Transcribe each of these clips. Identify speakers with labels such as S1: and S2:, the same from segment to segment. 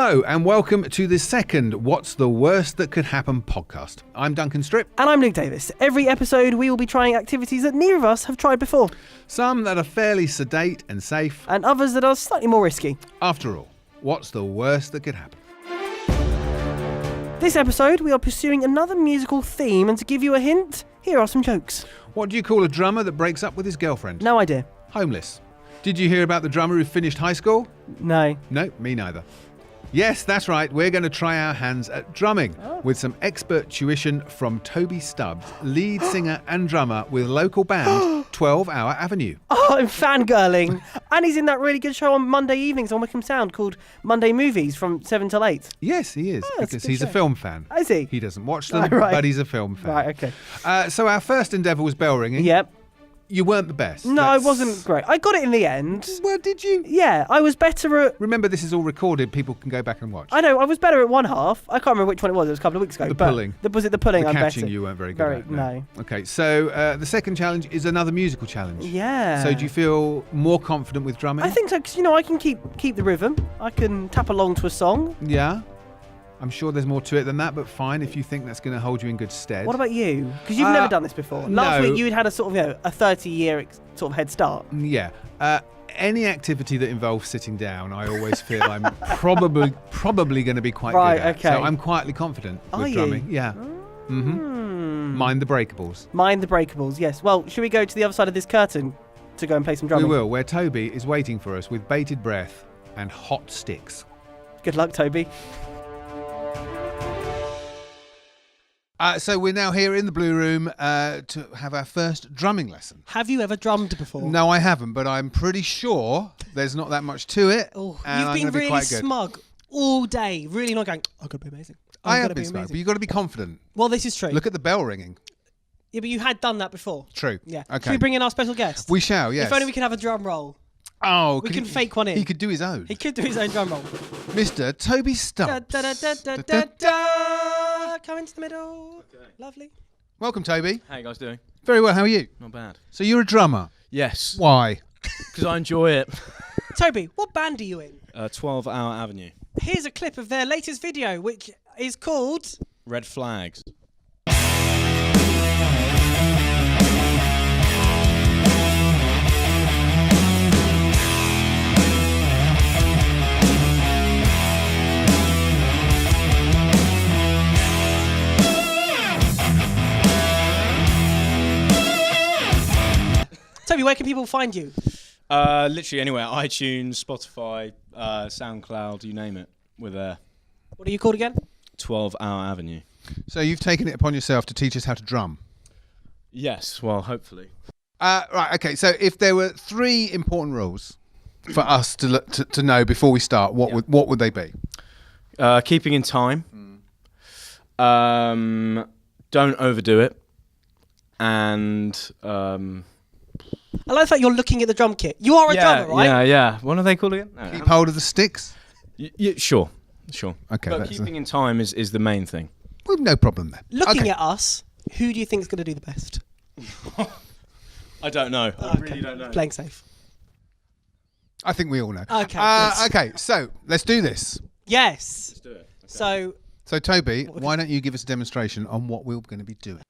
S1: Hello and welcome to the second What's the Worst That Could Happen podcast. I'm Duncan Strip.
S2: And I'm Luke Davis. Every episode we will be trying activities that neither of us have tried before.
S1: Some that are fairly sedate and safe.
S2: And others that are slightly more risky.
S1: After all, what's the worst that could happen?
S2: This episode we are pursuing another musical theme, and to give you a hint, here are some jokes.
S1: What do you call a drummer that breaks up with his girlfriend?
S2: No idea.
S1: Homeless. Did you hear about the drummer who finished high school?
S2: No.
S1: No, me neither. Yes, that's right. We're going to try our hands at drumming with some expert tuition from Toby Stubbs, lead singer and drummer with local band 12 Hour Avenue.
S2: Oh, I'm fangirling. And he's in that really good show on Monday evenings on Wycombe Sound called Monday Movies from 7 till 8.
S1: Yes, he is,
S2: that's
S1: because
S2: a good
S1: he's a
S2: show.
S1: film fan.
S2: Is he?
S1: He doesn't watch them,
S2: Oh, right.
S1: but he's a film fan.
S2: Right, okay.
S1: So our first endeavour was bell ringing.
S2: Yep.
S1: You weren't the best.
S2: No, I wasn't great. I got it in the end.
S1: Well, did you?
S2: Yeah, I was better at...
S1: Remember, this is all recorded. People can go back and watch.
S2: I know, I was better at one half. I can't remember which one it was. It was a couple of weeks ago.
S1: The
S2: but
S1: pulling.
S2: Was it the pulling?
S1: The
S2: I'm
S1: catching
S2: better.
S1: you weren't very good at.
S2: No.
S1: Okay, so the second challenge is another musical challenge.
S2: Yeah.
S1: So do you feel more confident with drumming?
S2: I think so, because, I can keep the rhythm. I can tap along to a song.
S1: Yeah. I'm sure there's more to it than that, but fine if you think that's going to hold you in good stead.
S2: What about you? Because you've never done this before. Last
S1: no.
S2: week you had a sort of, a 30-year sort of head start.
S1: Yeah. Any activity that involves sitting down, I always feel I'm probably going to be quite
S2: Right,
S1: good at.
S2: okay.
S1: So I'm quietly confident with drumming. Yeah. Mind the breakables.
S2: Mind the breakables, yes. Well, should we go to the other side of this curtain to go and play some drumming?
S1: We will, where Toby is waiting for us with bated breath and hot sticks.
S2: Good luck, Toby.
S1: So we're now here in the Blue Room to have our first drumming lesson.
S3: Have you ever drummed before?
S1: No, I haven't, but I'm pretty sure there's not that much to it.
S3: Oh,
S1: and
S3: you've
S1: I'm
S3: been
S1: gonna be
S3: really
S1: quite good.
S3: smug all day, really not going, I'm going to be amazing.
S1: I have been smart, but you've got to be confident.
S3: Well, this is true.
S1: Look at the bell ringing.
S3: Yeah, but you had done that before.
S1: True.
S3: Yeah.
S1: Okay.
S3: Should we bring in our special guest?
S1: We shall, yes.
S3: If only we could have a drum roll.
S1: Oh,
S3: We can fake one in.
S1: He could do his own.
S3: He could do his own drum roll.
S1: Mr. Toby Stubbs.
S3: Da, da, da, da, da, da, da. Come into the middle. Okay. Lovely.
S1: Welcome, Toby.
S4: How you guys doing?
S1: Very well, how are you?
S4: Not bad.
S1: So you're a drummer?
S4: Yes.
S1: Why?
S4: Because I enjoy it.
S3: Toby, what band are you in?
S4: 12 Hour Avenue.
S3: Here's a clip of their latest video, which is called...
S4: Red Flags.
S3: Toby, where can people find you?
S4: Literally anywhere. iTunes, Spotify, SoundCloud, you name it. We're there.
S3: What are you called again?
S4: 12 Hour Avenue.
S1: So you've taken it upon yourself to teach us how to drum?
S4: Yes, well, hopefully.
S1: Right, okay, so if there were 3 important rules for us to know before we start, what would they be?
S4: Keeping in time. Don't overdo it. And...
S3: I like that you're looking at the drum kit. You are a drummer, right?
S4: Yeah. What are they called again? No,
S1: Keep hold of the sticks?
S4: Sure.
S1: Okay.
S4: But keeping in time is the main thing.
S1: Well, no problem then.
S3: Looking at us, who do you think is going to do the best?
S4: I don't know. I really don't know.
S3: Playing safe.
S1: I think we all know.
S3: Okay, yes.
S1: Okay, so let's do this.
S3: Yes.
S4: Let's do it. Okay.
S1: So Toby, why don't you give us a demonstration on what we're going to be doing?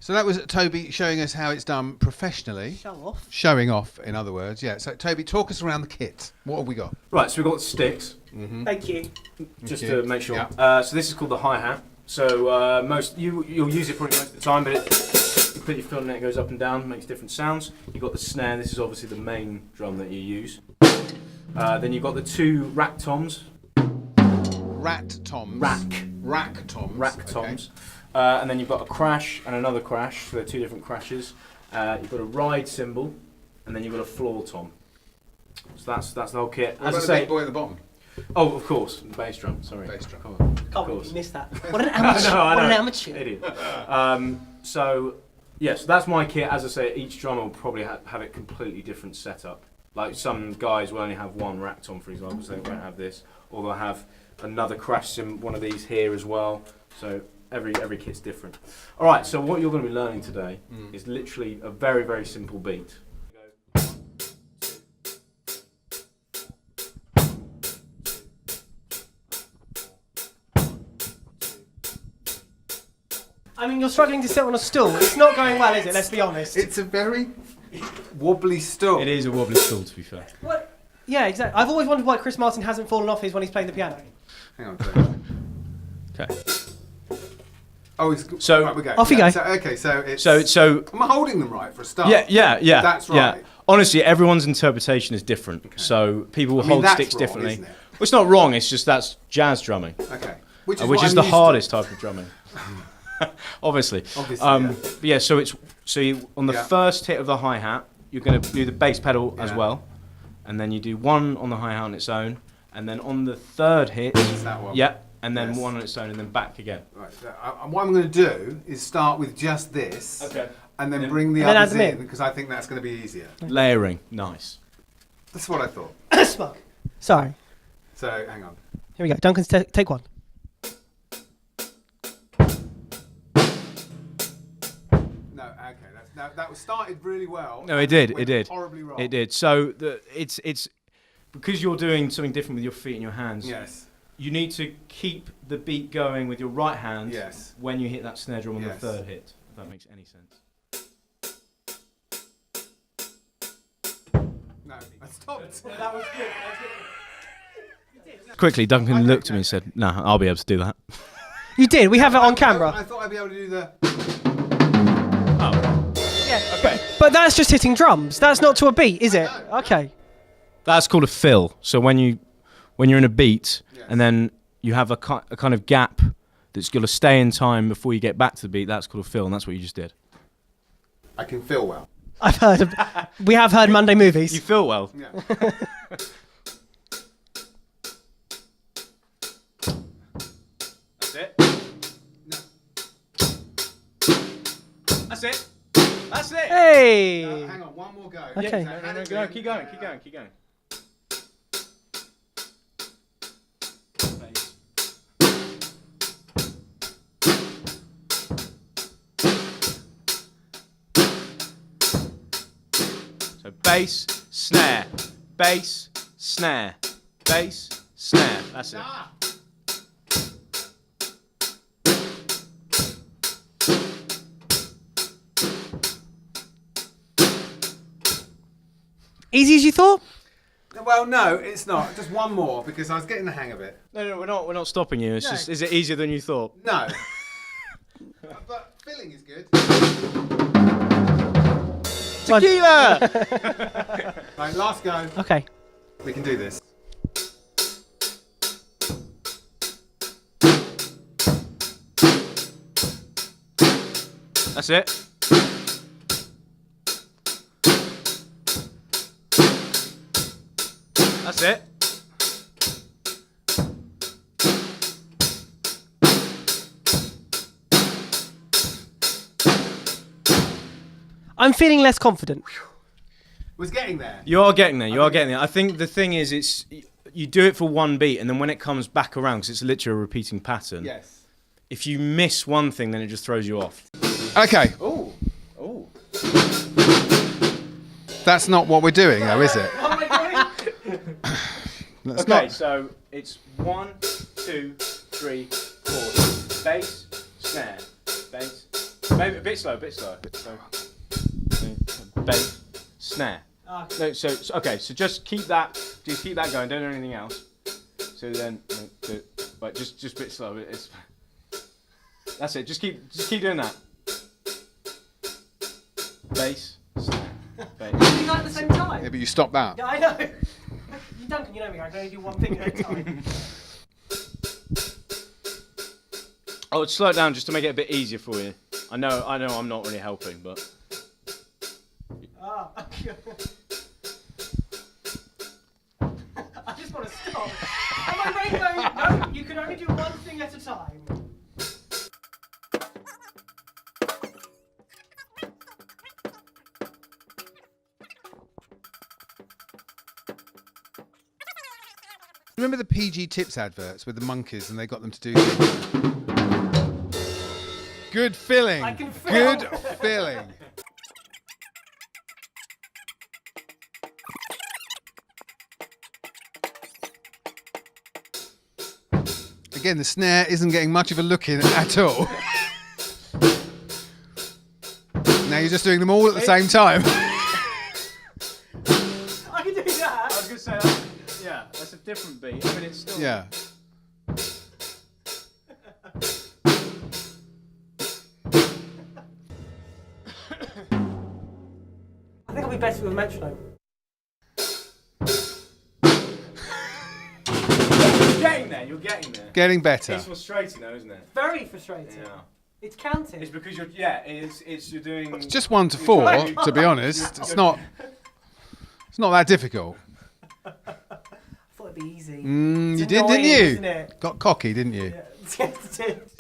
S1: So that was Toby showing us how it's done professionally.
S3: Show off.
S1: Showing off, in other words. Yeah. So Toby, talk us around the kit. What have we got?
S4: Right, so we've got sticks.
S3: Thank you.
S4: Just
S1: Okay.
S4: to make sure.
S1: Yeah.
S4: So this is called the hi-hat. So you'll use it probably most of the time, but you put your foot on it, it goes up and down, makes different sounds. You've got the snare. This is obviously the main drum that you use. Then you've got the 2 rack toms.
S1: Rat toms. Rack toms.
S4: Rack toms. And then you've got a crash and another crash. So they're 2 different crashes. You've got a ride cymbal, and then you've got a floor tom. So that's the whole kit.
S1: What
S4: As I
S1: about the
S4: say,
S1: big boy at the bottom?
S4: Oh, of course, the bass drum. Sorry.
S1: Bass drum.
S4: Come on.
S3: Can't
S4: Of
S3: believe
S4: course.
S3: you missed that. What an amateur.
S4: I
S3: What an
S4: know.
S3: amateur.
S4: Idiot. So, yes, that's my kit. As I say, each drummer will probably have it completely different setup. Like some guys will only have one racked on, for example, so they won't have this, or they'll have another crash sim, one of these here as well. So every kit's different. All right. So what you're going to be learning today is literally a very, very simple beat.
S3: I mean, you're struggling to sit on a stool. It's not going well, is it? Let's be honest.
S1: It's a very wobbly stool.
S4: It is a wobbly stool, to be fair.
S3: What? Yeah, exactly. I've always wondered why Chris Martin hasn't fallen off his when he's playing the piano.
S1: Hang on. Sorry.
S4: Okay.
S1: Oh, it's
S4: So-
S1: right, we go.
S3: Off you go.
S1: So, okay, so it's.
S4: So
S1: Am I holding them right for a start?
S4: yeah.
S1: That's
S4: Yeah.
S1: right.
S4: Honestly, everyone's interpretation is different. So people will
S1: I mean,
S4: hold
S1: that's
S4: sticks
S1: wrong,
S4: differently.
S1: isn't it?
S4: Well, it's not wrong. It's just that's jazz drumming,
S1: Okay.
S4: which
S1: what
S4: is
S1: I'm
S4: the
S1: used to.
S4: hardest type of drumming. Obviously.
S1: Obviously, yeah.
S4: So it's on the
S1: Yeah.
S4: first hit of the hi hat, you're going to do the bass pedal as
S1: Yeah.
S4: well, and then you do one on the hi hat on its own, and then on the third hit,
S1: It's that one.
S4: yeah, and then
S1: Yes.
S4: one on its own, and then back again.
S1: Right. So what I'm going to do is start with just this.
S4: Okay.
S1: And then
S4: And
S1: bring the
S3: and then
S1: others
S3: add them
S1: in
S3: in.
S1: because I think that's going to be easier.
S4: Layering, nice.
S1: That's what I thought.
S3: Smug. Sorry.
S1: So hang on.
S3: Here we go. Duncan's take one.
S1: No, okay. That was started really well.
S4: No, it did.
S1: Went
S4: It did.
S1: Horribly wrong.
S4: It did. So it's because you're doing something different with your feet and your hands.
S1: Yes.
S4: You need to keep the beat going with your right hand
S1: Yes.
S4: when you hit that snare drum on
S1: Yes.
S4: the third hit. If that makes any sense.
S1: No, I stopped.
S3: That was good.
S4: Quickly, Duncan looked at me and said, "Nah, I'll be able to do that."
S3: You did. We have it on
S1: I
S3: camera.
S1: thought I'd be able to do the.
S3: Yeah.
S4: Okay.
S3: But that's just hitting drums. That's not to a beat, is it? Okay.
S4: That's called a fill. So when you're in a beat
S1: Yes.
S4: and then you have a kind of gap that's got to stay in time before you get back to the beat, that's called a fill, and that's what you just did.
S1: I can feel well.
S3: I've heard. We have heard Monday movies.
S4: You feel well.
S1: Yeah.
S4: That's it.
S1: No.
S4: That's it. That's it.
S3: Hey.
S1: Hang on, one more go.
S3: Okay.
S1: So hand it
S4: Go.
S1: in.
S4: Keep going. Keep going. So bass, snare, bass, snare, bass, snare. That's it.
S1: Ah.
S3: Easy as you thought?
S1: Well, no, it's not. Just one more because I was getting the hang of it.
S4: No, we're not stopping you. It's
S1: No.
S4: just, is it easier than you thought?
S1: No. But filling is good.
S4: Tequila!
S1: Right, last go.
S3: Okay.
S1: We can do this.
S4: That's it. That's it.
S3: I'm feeling less confident.
S1: Was getting there.
S4: You are getting there. You are getting there. I think the thing is, it's you do it for one beat, and then when it comes back around, because it's literally a repeating pattern.
S1: Yes.
S4: If you miss one thing, then it just throws you off.
S1: Okay.
S4: Oh. Oh.
S1: That's not what we're doing, though, is it?
S3: What am I doing?
S1: That's
S4: Okay,
S1: not.
S4: so it's 1, 2, 3, 4. Bass, snare, bass. Maybe a bit slow. So, bass, snare. No, so okay, so just keep that going. Don't do anything else. So then, right, just a bit slow. That's it. Just keep doing that. Bass, snare, bass.
S3: You like at the same time?
S1: Yeah, but you stop that.
S3: Yeah, I know. Duncan, you know me. I can only do one thing at a time.
S4: I would slow it down just to make it a bit easier for you. I know, I'm not really helping, but.
S3: Ah. I just want to stop. thing at a time.
S1: Remember the PG Tips adverts with the monkeys and they got them to do things? Good filling.
S3: I can feel.
S1: Good filling. Again, the snare isn't getting much of a look in at all. Now you're just doing them all at the same time.
S3: I can do that.
S4: I was going to say, yeah, that's a different beat. I mean, it's still...
S1: Yeah.
S3: I think I'll be better with a metronome.
S4: You're getting there.
S1: Getting better.
S4: It's frustrating though, isn't it?
S3: Very frustrating.
S4: Yeah.
S3: It's counting.
S4: It's because you're, you're doing...
S1: It's just 1 to 4, to be honest. It's not that difficult.
S3: I thought it'd be easy.
S1: You
S3: It's
S1: did,
S3: annoying,
S1: didn't you?
S3: isn't it?
S1: Got cocky, didn't you?
S3: Yeah.
S4: That's it.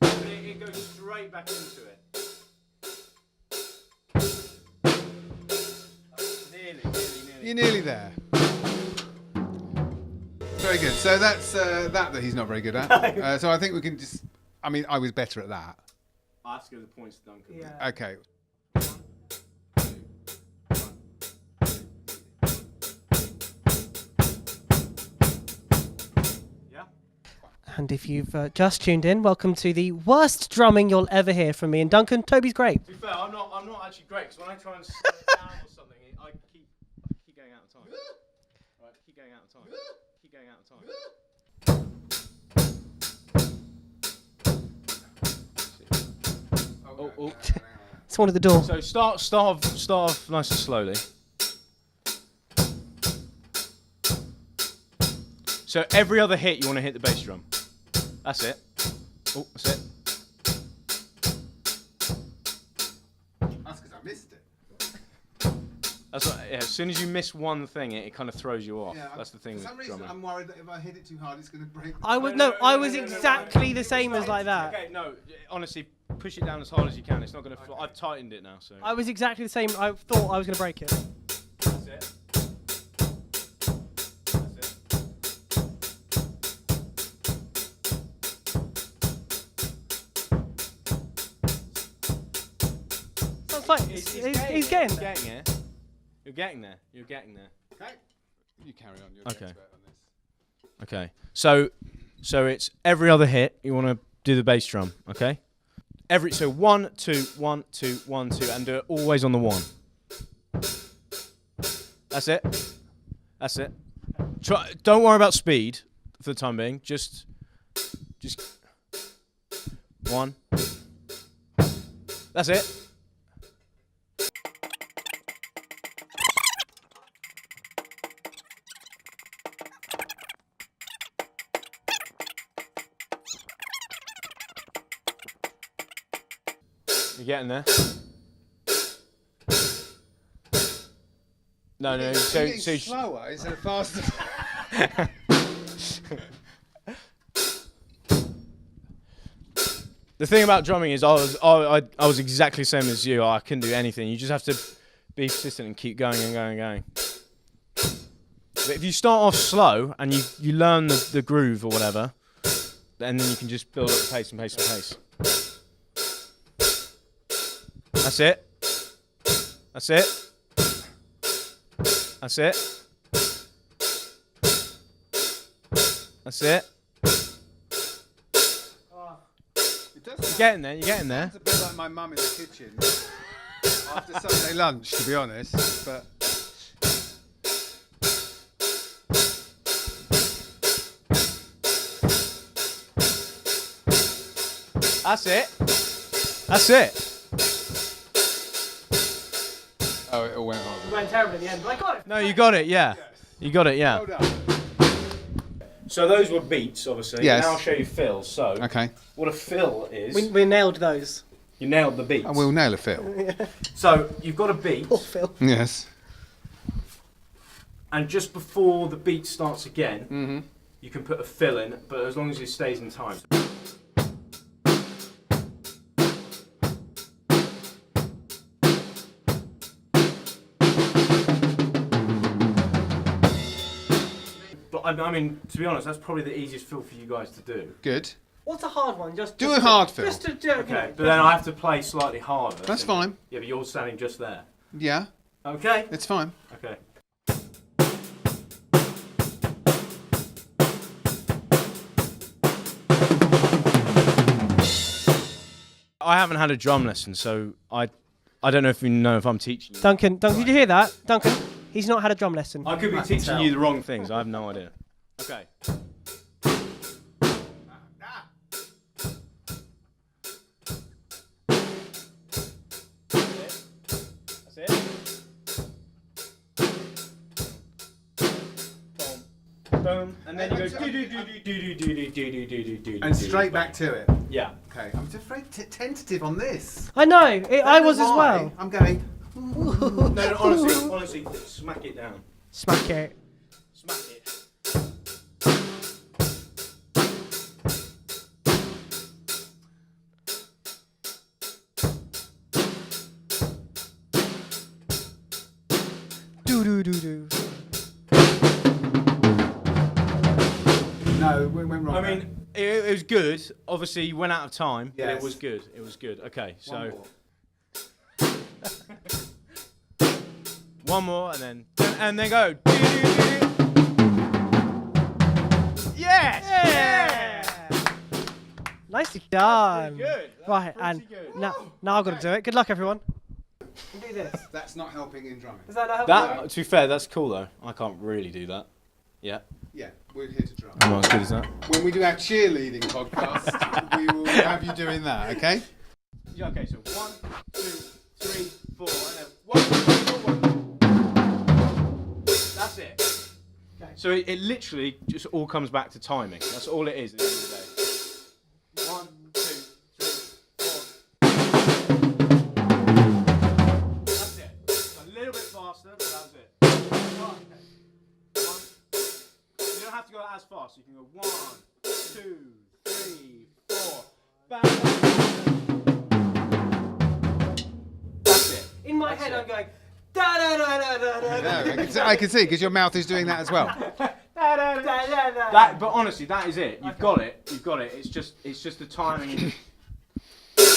S4: It goes straight back into it. Nearly.
S1: You're nearly there. Very good. So that's that he's not very good at. So I think we can just... I mean, I was better at that.
S4: I have to give the points to Duncan.
S3: Yeah.
S1: Okay.
S4: Yeah?
S3: And if you've just tuned in, welcome to the worst drumming you'll ever hear from me and Duncan. Toby's great.
S4: To be fair, I'm not actually great, because when I try and slow it down or something, I keep going out of time. Right, keep going out of time. Keep going out of time. Oh.
S3: Someone at the door.
S4: So start off nice and slowly. So every other hit you want to hit the bass drum. That's it. Oh, that's it.
S1: That's because I missed it.
S4: That's what, yeah, as soon as you miss one thing, it kind of throws you off. That's the thing
S1: For some
S4: with
S1: reason,
S4: drumming.
S1: I'm worried that if I hit it too hard, it's going to break.
S3: I was I was exactly the same as like that.
S4: Okay, no, honestly, push it down as hard as you can. It's not going to fly. I've tightened it now, so.
S3: I was exactly the same. I thought I was going to break it.
S4: That's it.
S3: Sounds like he's getting there.
S4: You're getting there. You're getting there.
S1: Okay. You carry on. You're the
S4: Okay.
S1: expert on this.
S4: Okay. So it's every other hit you want to do the bass drum. Okay. So 1 2 1 2 1 2 and do it always on the 1. That's it. That's it. Don't worry about speed for the time being. Just 1. That's it. You're getting there. No. So
S1: slower instead of faster.
S4: The thing about drumming is I was exactly the same as you. I couldn't do anything. You just have to be persistent and keep going and going and going. But if you start off slow and you learn the groove or whatever, and then you can just build up the pace and pace and pace. That's it. That's it. That's it. That's it. You're getting there. You're getting there.
S1: It's a bit like my mum in the kitchen after Sunday lunch, to be honest. But
S4: that's it. That's it.
S1: oh, it all went on.
S3: It went terribly in the end, but I got it.
S4: No, you got it. Yeah. You got it. Yeah.
S1: Well done.
S4: So those were beats, obviously.
S1: Yes.
S4: Now I'll show you fills. So,
S1: Okay.
S4: what a fill is,
S3: We nailed those.
S4: you nailed the beats.
S1: I will nail a fill.
S4: So you've got a beat.
S3: Poor Phil.
S1: Yes.
S4: And just before the beat starts again, you can put a fill in, but as long as it stays in time. But I mean, to be honest, that's probably the easiest fill for you guys to do.
S1: Good.
S2: What's a hard one? Just
S1: Do a hard fill.
S2: Just to do.
S4: Okay, but then I have to play slightly harder.
S1: That's fine.
S4: Yeah, but you're standing just there.
S1: Yeah,
S4: Okay.
S1: it's fine.
S4: Okay. I haven't had a drum lesson, so I don't know if you know if I'm teaching you.
S3: Duncan, did you hear that? Duncan, he's not had a drum lesson.
S4: I could be teaching you the wrong things. I have no idea. Okay. That's it. Boom. Boom. And then you go do.
S1: And straight back to it.
S4: Yeah.
S1: Okay, I'm just very tentative on this.
S3: I know, I was as
S1: Why?
S3: well.
S1: I'm going.
S4: No, honestly, smack it down.
S3: Smack it.
S4: Smack it.
S3: Do.
S1: No, we went wrong.
S4: I mean, it was good. Obviously, you went out of time, but
S1: Yes.
S4: it was good. It was good. Okay, so one more, and then go. Yes! Yeah!
S3: Nicely done.
S4: Good.
S3: Right, and now I've got to do it. Good luck, everyone.
S2: Do this.
S1: That's not helping in drumming.
S2: Does that not help?
S4: That, to be fair, that's cool though. I can't really do that. Yeah.
S1: Yeah, we're here to drum.
S4: I'm not as good as that.
S1: When we do our cheerleading podcast, we will have you doing that, okay?
S4: Yeah, okay, so 1, 2, 3, 4, and then 1, 2, 3, 4, 1. That's it.
S2: Okay.
S4: So it literally just all comes back to timing. That's all it is at the end of the day. 1, 2, 3, 4. That's it. A little bit faster, but that's it. You don't have to go as fast. You can go 1, 2, 3, 4. Bang. That's it.
S2: In my head, I'm going da da da da da da.
S1: No, I can see because your mouth is doing that as well.
S4: That, but honestly, that is it. You've got it. You've got it. It's just the timing.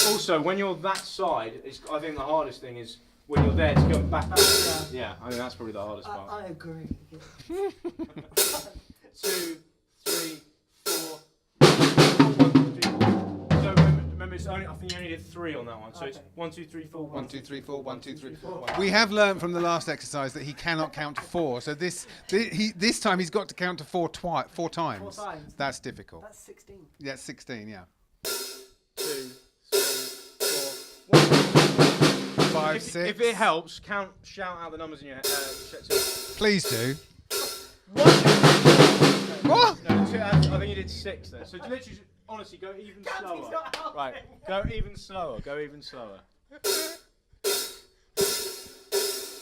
S4: Also, when you're that side, I think the hardest thing is when you're there to go back. Yeah, I think that's probably the hardest part.
S2: I agree.
S4: 2, 3, 4. 1, 2, 3, 4. So remember, it's only, I think you only did 3 on that one. So it's 1, 2, 3, 4.
S1: 1, 2, 3, 4. 1, 2, 3, 4. We have learned from the last exercise that he cannot count to 4. So this time he's got to count to 4 times.
S2: 4 times.
S1: That's difficult.
S2: That's 16.
S1: Yeah, 16. Yeah.
S4: 2, 3, 4, 1.
S1: 5, 6.
S4: If it helps, shout out the numbers in your head.
S1: Please do.
S4: What? No, I think you did 6 there. So literally, honestly, go even slower. Right, go even slower. Go even slower.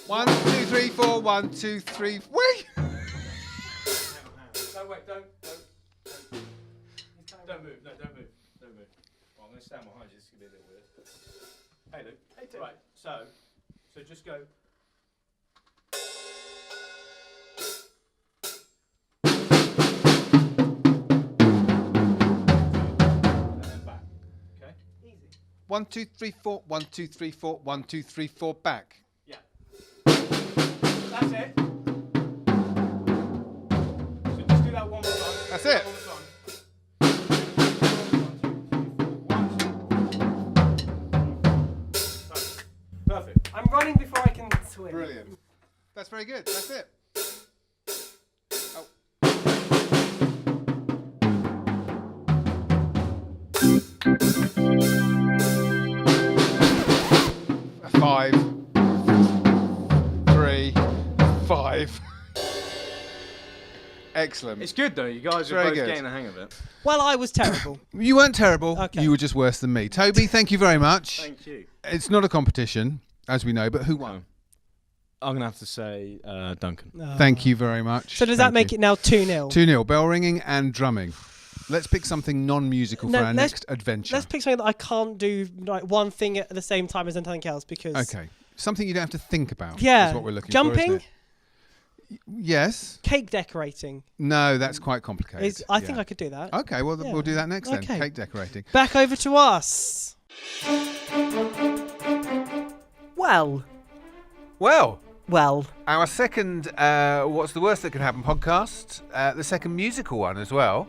S1: 1, 2, 3, 4. 1, 2, 3. Wait.
S4: No, wait, don't move. No, don't move. Don't move. Well, I'm going to stand behind you. This is going to be a bit weird. Hey, Luke. Hey, Tim. Right, so just go. And then back. Okay?
S2: Easy.
S1: 1, 2, 3, 4. 1, 2, 3, 4. 1, 2, 3, 4. Back.
S4: Yeah. That's it. So just do that one more time.
S1: That's
S4: Do that
S1: it.
S4: one more time. Perfect.
S2: I'm running before I can swim.
S1: Brilliant. That's very good. That's it. Oh. 5, 3, 5. Excellent.
S4: It's good though. You guys are
S1: Very
S4: both
S1: good.
S4: getting the hang of it.
S3: Well, I was terrible.
S1: You weren't terrible.
S3: Okay.
S1: You were just worse than me. Toby, thank you very much.
S4: Thank you.
S1: It's not a competition, as we know, but who won?
S4: I'm gonna have to say Duncan.
S1: Thank you very much.
S3: So does that make it now 2-0?
S1: 2-0, bell ringing and drumming. Let's pick something non-musical
S3: No,
S1: for our
S3: let's-
S1: next adventure.
S3: Let's pick something that I can't do like one thing at the same time as anything else because.
S1: Okay. Something you don't have to think about
S3: Yeah.
S1: is what we're looking
S3: Jumping?
S1: for, isn't it? Yes.
S3: Cake decorating.
S1: No, that's quite complicated.
S3: I think I could do that.
S1: Okay, well,
S3: Yeah.
S1: we'll do that next then.
S3: Okay.
S1: Cake decorating.
S3: Back over to us.
S2: Well,
S1: Well, our second What's the Worst That Could Happen podcast, the second musical one as well,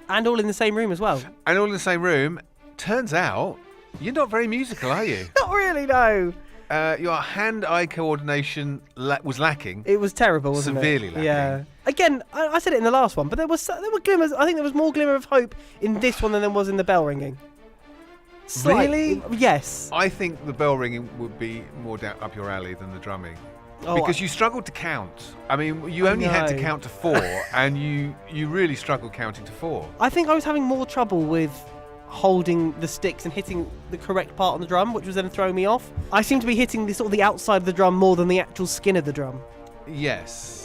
S2: and all in the same room as well.
S1: and all in the same room. Turns out, you're not very musical, are you?
S2: Not really, no.
S1: Your hand-eye coordination was lacking.
S2: It was terrible, wasn't
S1: Severely
S2: it?
S1: lacking.
S2: Yeah. Again, I said it in the last one, but there were glimmers. I think there was more glimmer of hope in this one than there was in the bell ringing.
S1: Really?
S2: Yes.
S1: I think the bell ringing would be more up your alley than the drumming.
S2: Oh,
S1: Because you struggled to count. I mean, you only had to
S2: know.
S1: count to 4, and you really struggled counting to 4.
S2: I think I was having more trouble with holding the sticks and hitting the correct part on the drum, which was then throwing me off. I seem to be hitting the outside of the drum more than the actual skin of the drum.
S1: Yes.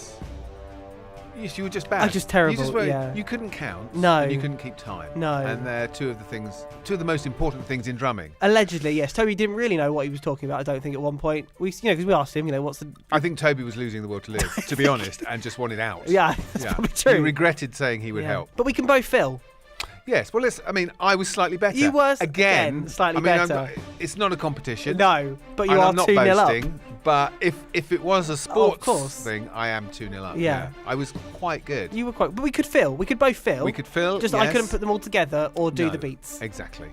S1: Yes, you were just bad.
S2: I'm just terrible,
S1: You just weren't,
S2: yeah.
S1: You couldn't count.
S2: No.
S1: And you couldn't keep time.
S2: No.
S1: And they're two of the most important things in drumming.
S2: Allegedly, yes. Toby didn't really know what he was talking about. I don't think at one point because we asked him, what's the
S1: I think Toby was losing the will to live, to be honest, and just wanted out.
S2: yeah, that's probably true.
S1: He regretted saying he would
S2: Yeah.
S1: help.
S2: But we can both fill.
S1: Yes. Well, I was slightly better.
S2: You were
S1: again
S2: slightly
S1: I'm
S2: better.
S1: it's not a competition.
S2: No, but you
S1: and
S2: are
S1: I'm not
S2: 2-0 up.
S1: boasting, but if it was a
S2: of
S1: sports
S2: course.
S1: thing, I am 2-0 up.
S2: Yeah.
S1: I was quite good.
S2: You were quite, but we could fill. We could both fill.
S1: We could fill.
S2: Just
S1: yes.
S2: I couldn't put them all together or do
S1: No,
S2: the beats.
S1: Exactly.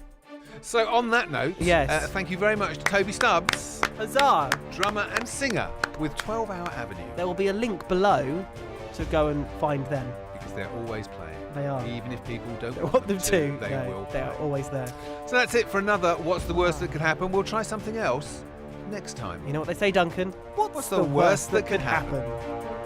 S1: So on that note,
S2: Yes.
S1: thank you very much to Toby Stubbs,
S2: Huzzah!
S1: drummer and singer with 12 Hour Avenue,
S2: There will be a link below to go and find them.
S1: because they're always playing.
S2: They are.
S1: Even if people don't
S2: I want them to.
S1: they
S2: No,
S1: will.
S2: they are always there.
S1: So that's it for another What's the Worst That Could Happen. We'll try something else next time.
S2: You know what they say, Duncan?
S1: What's the worst that could happen?
S2: happen?